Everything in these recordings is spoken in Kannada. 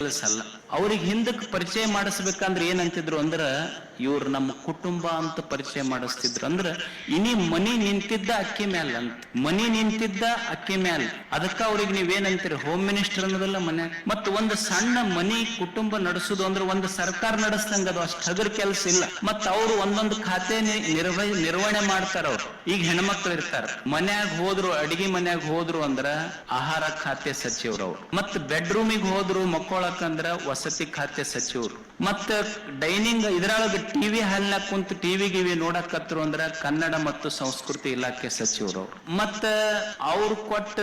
ಅಲ್ಲ. ಅವ್ರಿಗೆ ಹಿಂದಕ್ಕೆ ಪರಿಚಯ ಮಾಡಿಸ್ಬೇಕಂದ್ರೆ ಏನಂತಿದ್ರು ಅಂದ್ರ ಇವ್ರು ನಮ್ಮ ಕುಟುಂಬ ಅಂತ ಪರಿಚಯ ಮಾಡಿಸ್ತಿದ್ರು. ಅಂದ್ರ ಇನಿ ಮನಿ ನಿಂತಿದ್ದ ಅಕ್ಕಿ ಮ್ಯಾಲ ಅಂತ, ಮನಿ ನಿಂತಿದ್ದ ಅಕ್ಕಿ ಮ್ಯಾಲ. ಅದಕ್ಕ ಅವ್ರಿಗೆ ನೀವೇನಂತೀರಿ, ಹೋಮ್ ಮಿನಿಸ್ಟರ್ ಅನ್ನೋದಲ್ಲ ಮನೆ. ಮತ್ತ ಒಂದು ಸಣ್ಣ ಮನಿ ಕುಟುಂಬ ನಡೆಸುದು ಅಂದ್ರೆ ಒಂದು ಸರ್ಕಾರ ನಡೆಸ್ದಂಗ ಅದು ಅಷ್ಟು ಹಗರ್ ಕೆಲಸ ಇಲ್ಲ. ಮತ್ತ ಅವ್ರು ಒಂದೊಂದು ಖಾತೆ ನಿರ್ವಹಣೆ ಮಾಡ್ತಾರ. ಅವ್ರು ಈಗ ಹೆಣ್ಮಕ್ಳು ಇರ್ತಾರ, ಮನ್ಯಾಗ ಹೋದ್ರು, ಅಡಿಗೆ ಮನ್ಯಾಗ ಹೋದ್ರು ಅಂದ್ರ ಆಹಾರ ಖಾತೆ ಸಚಿವರು. ಮತ್ ಬೆಡ್ರೂಮಿಗೆ ಹೋದ್ರು ಮಕ್ಕೊಳಕಂದ್ರ ವಸತಿ ಖಾತೆ ಸಚಿವರು. ಮತ್ತ ಡೈನಿಂಗ್ ಇದ್ರೊಳಗ ಟಿವಿ ಹಾಲ್ನಾಗ ಕುಂತು ಟಿವಿ ನೋಡಕತ್ರು ಅಂದ್ರ ಕನ್ನಡ ಮತ್ತು ಸಂಸ್ಕೃತಿ ಇಲಾಖೆ ಸಚಿವರು. ಮತ್ತ ಅವ್ರು ಕೊಟ್ಟ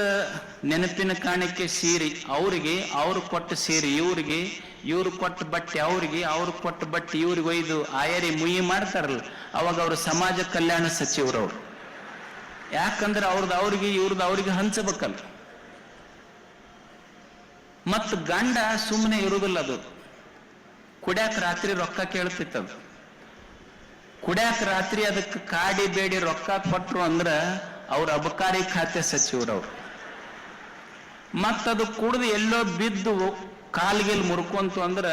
ನೆನಪಿನ ಕಾಣಿಕೆ ಸೀರೆ ಅವ್ರಿಗೆ, ಅವ್ರು ಕೊಟ್ಟ ಸೀರೆ ಇವ್ರಿಗೆ, ಇವ್ರು ಕೊಟ್ಟ ಬಟ್ಟೆ ಅವ್ರಿಗೆ, ಅವ್ರು ಕೊಟ್ಟ ಬಟ್ಟೆ ಇವ್ರಿಗೆ ಒಯ್ದು ಆಯರಿ ಮುಯಿ ಮಾಡ್ತಾರಲ್ಲ, ಅವಾಗ ಅವ್ರು ಸಮಾಜ ಕಲ್ಯಾಣ ಸಚಿವರವ್ರು. ಯಾಕಂದ್ರೆ ಅವ್ರದ್ದು ಅವ್ರಿಗೆ, ಇವ್ರದ್ದು ಅವ್ರಿಗೆ ಹಂಚಬೇಕಲ್ಲ. ಮತ್ ಗಂಡ ಸುಮ್ಮನೆ ಇರುವುದಿಲ್ಲ. ಅದು ಕುಡ್ಯಾಕ ರಾತ್ರಿ ರೊಕ್ಕ ಕೇಳ್ತಿತ್ತದು. ಕುಡ್ಯಾಕ ರಾತ್ರಿ ಅದಕ್ಕೆ ಕಾಡಿ ಬೇಡಿ ರೊಕ್ಕ ಕೊಟ್ರು ಅಂದ್ರ ಅವ್ರ ಅಬಕಾರಿ ಖಾತೆ ಸಚಿವರವ್ರು. ಮತ್ತದು ಕುಡ್ದು ಎಲ್ಲೋ ಬಿದ್ದು ಕಾಲ್ಗಿಲ್ ಮುರ್ಕೊಂತು ಅಂದ್ರ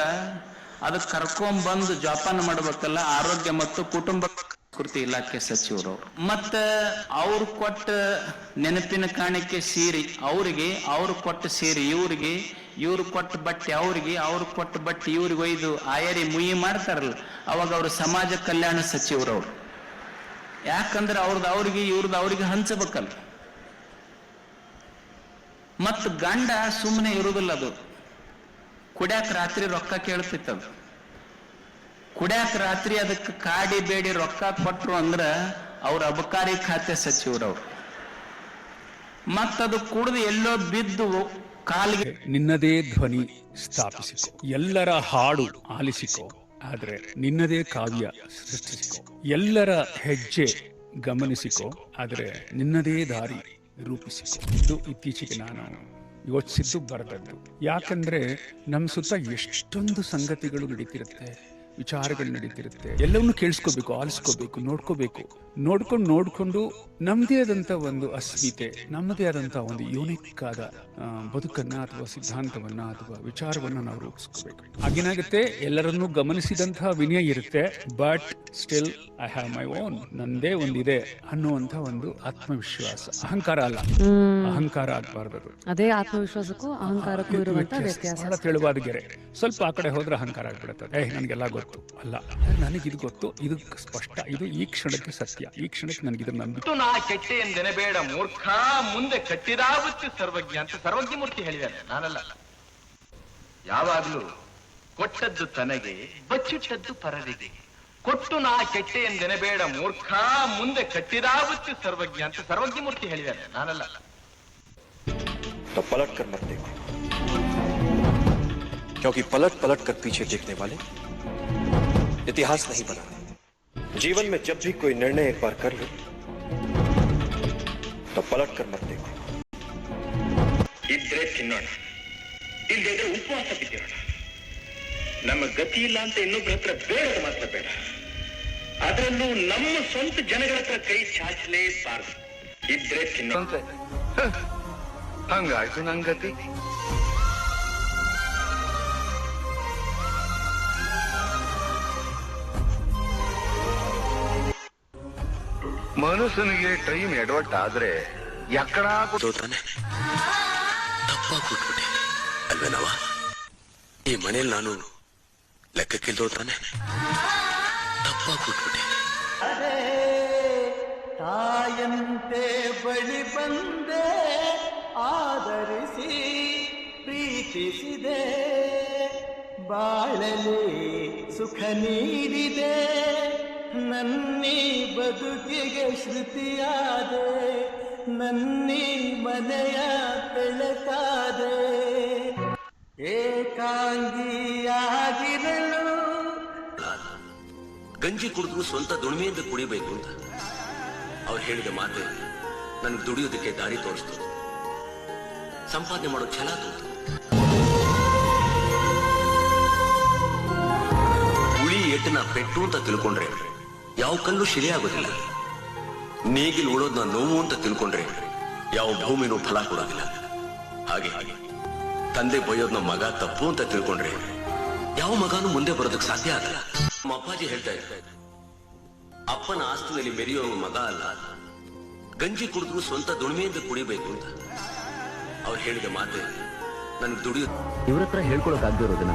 ಅದಕ್ಕೆ ಕರ್ಕೊಂಬಂದು ಜೋಪಾನ ಮಾಡ್ಬೇಕಲ್ಲ, ಆರೋಗ್ಯ ಮತ್ತು ಕುಟುಂಬ ಸಂಸ್ಕೃತಿ ಇಲಾಖೆ ಸಚಿವರು. ಮತ್ತ ಅವ್ರು ಕೊಟ್ಟ ನೆನಪಿನ ಕಾಣಿಕೆ ಸೀರೆ ಅವ್ರಿಗೆ, ಅವ್ರು ಕೊಟ್ಟ ಸೀರೆ ಇವ್ರಿಗೆ, ಇವ್ರು ಕೊಟ್ಟ ಬಟ್ಟೆ ಅವ್ರಿಗೆ, ಅವ್ರು ಕೊಟ್ಟ ಬಟ್ಟೆ ಇವ್ರಿಗೆ ಒಯ್ದು ಆಯರಿ ಮುಯಿ ಮಾಡ್ತಾರಲ್ಲ, ಅವಾಗ ಅವ್ರು ಸಮಾಜ ಕಲ್ಯಾಣ ಸಚಿವರವ್ರು. ಯಾಕಂದ್ರೆ ಅವ್ರದ್ದು ಅವ್ರಿಗೆ, ಇವ್ರದ್ದು ಅವ್ರಿಗೆ ಹಂಚಬೇಕಲ್ಲ. ಮತ್ ಗಂಡ ಸುಮ್ಮನೆ ಇರುವುದಿಲ್ಲ. ಅದು ಕುಡ್ಯಾಕ ರಾತ್ರಿ ರೊಕ್ಕ ಕೇಳ್ತಿತ್ತದು. ಕುಡ್ಯಾಕ ರಾತ್ರಿ ಅದಕ್ಕೆ ಕಾಡಿ ಬೇಡಿ ರೊಕ್ಕ ಕೊಟ್ರು ಅಂದ್ರ ಅವ್ರ ಅಬಕಾರಿ ಖಾತೆ ಸಚಿವರವ್ರು. ಮತ್ತದು ಕುಡ್ದು ಎಲ್ಲೋ ಬಿದ್ದು ಕಾಲಿಗೆ. ನಿನ್ನದೇ ಧ್ವನಿ ಸ್ಥಾಪಿಸಿಕೊ, ಎಲ್ಲರ ಹಾಡು ಆಲಿಸಿಕೊ, ಆದ್ರೆ ನಿನ್ನದೇ ಕಾವ್ಯ ಸೃಷ್ಟಿಸಿಕೊ. ಎಲ್ಲರ ಹೆಜ್ಜೆ ಗಮನಿಸಿಕೊ, ಆದ್ರೆ ನಿನ್ನದೇ ದಾರಿ ರೂಪಿಸಿಕೊ. ಇದು ಇತ್ತೀಚೆಗೆ ನಾನು ಯೋಚಿಸಿದ್ದು, ಬರೆದದ್ದು. ಯಾಕಂದ್ರೆ ನಮ್ಮ ಸುತ್ತ ಎಷ್ಟೊಂದು ಸಂಗತಿಗಳು ನಡೀತಿರುತ್ತೆ, ವಿಚಾರಗಳು ನಡೀತಿರುತ್ತೆ. ಎಲ್ಲವನ್ನೂ ಕೇಳಿಸ್ಕೋಬೇಕು, ಆಲಿಸ್ಕೋಬೇಕು, ನೋಡ್ಕೊಂಡು ನಮ್ಮದೇ ಆದಂಥ ಒಂದು ಅಸ್ಮಿತೆ, ನಮ್ಮದೇ ಆದಂಥ ಒಂದು ಯೂನಿಕ್ ಆದ ಬದುಕನ್ನ ಅಥವಾ ಸಿದ್ಧಾಂತವನ್ನ ಅಥವಾ ವಿಚಾರವನ್ನ ನಾವು ರೂಪಿಸ್ಕೋಬೇಕು. ಹಾಗೇನಾಗುತ್ತೆ, ಎಲ್ಲರನ್ನೂ ಗಮನಿಸಿದಂತಹ ವಿನಯ ಇರುತ್ತೆ, but still I have my own, ನಂದೇ ಒಂದಿದೆ ಅನ್ನುವಂಥ ಒಂದು ಆತ್ಮವಿಶ್ವಾಸ. ಅಹಂಕಾರ ಅಲ್ಲ, ಅಹಂಕಾರ ಆಗ್ಬಾರ್ದು. ಅದೇ ಆತ್ಮವಿಶ್ವಾಸಕ್ಕೂ ಅಹಂಕಾರಕ್ಕೂ ಇರುವಂತ ವ್ಯತ್ಯಾಸ. ಬಹಳ ತೆಳುವಾದ ಗೆರೆ. ಸ್ವಲ್ಪ ಆ ಕಡೆ ಹೋದ್ರೆ ಅಹಂಕಾರ ಆಗ್ಬಿಡುತ್ತದೆ. ನನಗೆಲ್ಲ ಗೊತ್ತು ಅಲ್ಲ, ನನಗಿದು ಗೊತ್ತು, ಇದು ಸ್ಪಷ್ಟ, ಇದು ಈ ಕ್ಷಣಕ್ಕೆ ಸತ್ಯ, ಈ ಕ್ಷಣಕ್ಕೆ ನನಗಿದ್ರ ನಂಬಿಕೆ. ನಾ ಕೆಟ್ಟೆ ಎಂದೆನಬೇಡ ಮೂರ್ಖ, ಮುಂದೆ ಕಟ್ಟಿದಾವತ್ತು ಸರ್ವಜ್ಞ ಅಂತ ಸರ್ವಜ್ಞ ಮೂರ್ತಿ ಹೇಳಿದ್ದಾರೆ, ನಾನಲ್ಲ. ಯಾವಾಗ್ಲೂ ಕೊಟ್ಟದ್ದು ತನಗೆ, ಬಚ್ಚಿಟ್ಟದ್ದು ಪರರಿಗೆ. ಕೊಟ್ಟು ನಾ ಕೆಟ್ಟೆ ಎಂದೆನಬೇಡ ಮೂರ್ಖ, ಮುಂದೆ ಕಟ್ಟಿದಾವತ್ತು ಸರ್ವಜ್ಞ ಅಂತ ಸರ್ವಜ್ಞ ಮೂರ್ತಿ ಹೇಳಿದ್ದಾರೆ, ನಾನಲ್ಲ. तो पलट कर मत देखो, क्योंकि पलट पलट कर पीछे देखने वाले इतिहास नहीं बनाते. जीवन में जब भी कोई निर्णय एक बार कर लो तो पलट कर मत देखो. ಇದ್ರೆ ತಿನ್ನೋಣ, ಇಲ್ಲದಿದ್ರೆ ಉಪವಾಸ ಬಿದ್ದಿರೋಣ. ನಮ್ಮ ಗತಿ ಇಲ್ಲ ಅಂತ ಇನ್ನೊಬ್ಬರ ಹತ್ರ ಬೇಡದ ಮಾತ್ರ ಬೇಡ, ಅದರಲ್ಲೂ ನಮ್ಮ ಸ್ವಂತ ಜನಗಳ ಹತ್ರ ಕೈ ಚಾಚಲೇಬಾರದು. ಇದ್ರೆ ತಿನ್ನೋಣ. ಹಂಗಾಯ್ತು ನನ್ ಗತಿ. ಮನುಷ್ಯನಿಗೆ ಟೈಮ್ ಎಡವಟ್ಟ ಆದ್ರೆ ಎಕ್ಕಡ ತಾನೆ ತಪ್ಪಾಗ್ಬಿಟ್ಬಿಟ್ಟೆ ಅಲ್ವೇನವ? ಈ ಮನೇಲಿ ನಾನು ಲೆಕ್ಕಕ್ಕಿಲ್ದೋ ತಾನೆ, ತಪ್ಪಾಗ್ಬಿಟ್ಬಿಟ್ಟೆ. ತಾಯಂತೆ ಬಳಿ ಬಂದೆ, ಆದರಿಸಿ ಪ್ರೀತಿಸಿದೆ, ಬಾಳಲಿ ಸುಖ ನೀಡಿದೆ, ನನ್ನಿ ಬದುಕಿಗೆ ಶ್ರುತಿಯಾದೆ, ನನ್ನಿ ಮನೆಯ ಬೆಳಕಾದೆ, ಏಕಾಂಗಿಯಾಗಿರಲು. ಗಂಜಿ ಕುಡಿದ್ರು ಸ್ವಂತ ದುಡಿಮೆಯಿಂದ ಕುಡಿಬೇಕು ಅಂತ ಅವ್ರು ಹೇಳಿದ ಮಾತೆ ನನಗೆ ದುಡಿಯೋದಕ್ಕೆ ದಾರಿ ತೋರಿಸ್ತು, ಸಂಪಾದನೆ ಮಾಡೋ ಛಲ ತೋರಿಸ್ತು. ಉಳಿ ಏಟನ ಪೆಟ್ಟು ಅಂತ ತಿಳ್ಕೊಂಡ್ರೆ ಯಾವ ಕಲ್ಲು ಶಿಲೆ ಆಗೋದಿಲ್ಲ. ನೇಗಿಲ್ ಉಳೋದ್ನ ನೋವು ಅಂತ ತಿಳ್ಕೊಂಡ್ರೆ ಯಾವ ಭೂಮಿನೂ ಫಲ ಕೊಡೋದಿಲ್ಲ. ಹಾಗೆ ತಂದೆ ಬೈಯೋದ್ನ ಮಗ ತಪ್ಪು ಅಂತ ತಿಳ್ಕೊಂಡ್ರೆ ಯಾವ ಮಗನೂ ಮುಂದೆ ಬರೋದಕ್ಕೆ ಸಾಧ್ಯ ಆಗಲ್ಲ. ನಮ್ಮ ಅಪ್ಪಾಜಿ ಹೇಳ್ತಾ ಇದ್ದಾರೆ, ಅಪ್ಪನ ಆಸ್ತಿನಲ್ಲಿ ಮೆರೆಯೋ ಮಗ ಅಲ್ಲ, ಗಂಜಿ ಕುಡಿದ್ರು ಸ್ವಂತ ದುಡಿಮೆಯಿಂದ ಕುಡಿಬೇಕು ಅಂತ. ಅವ್ರು ಹೇಳಿದ ಮಾತೆ ನನ್ಗೆ ದುಡಿಯೋದು. ಇವ್ರ ಹತ್ರ ಹೇಳ್ಕೊಳಕ್ ಆಗದೆ ಇರೋದನ್ನ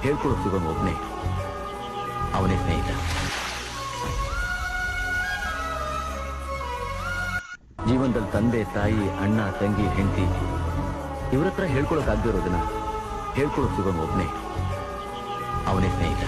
ಹೇಳ್ಕೊಳಕ್ ಸಿಗೋನು ಒಬ್ನೇ, ಅವನೇ ಸ್ನೇಹಿತ. ಜೀವನದಲ್ಲಿ ತಂದೆ ತಾಯಿ ಅಣ್ಣ ತಂಗಿ ಹೆಂಡತಿ ಇವ್ರ ಹತ್ರ ಹೇಳ್ಕೊಳಕ್ ಆಗದೆ ಇರೋದನ್ನ ಹೇಳ್ಕೊಳಕ್ ಸಿಗೋನು ಒಬ್ನೇ, ಅವನೇ ಸ್ನೇಹಿತ.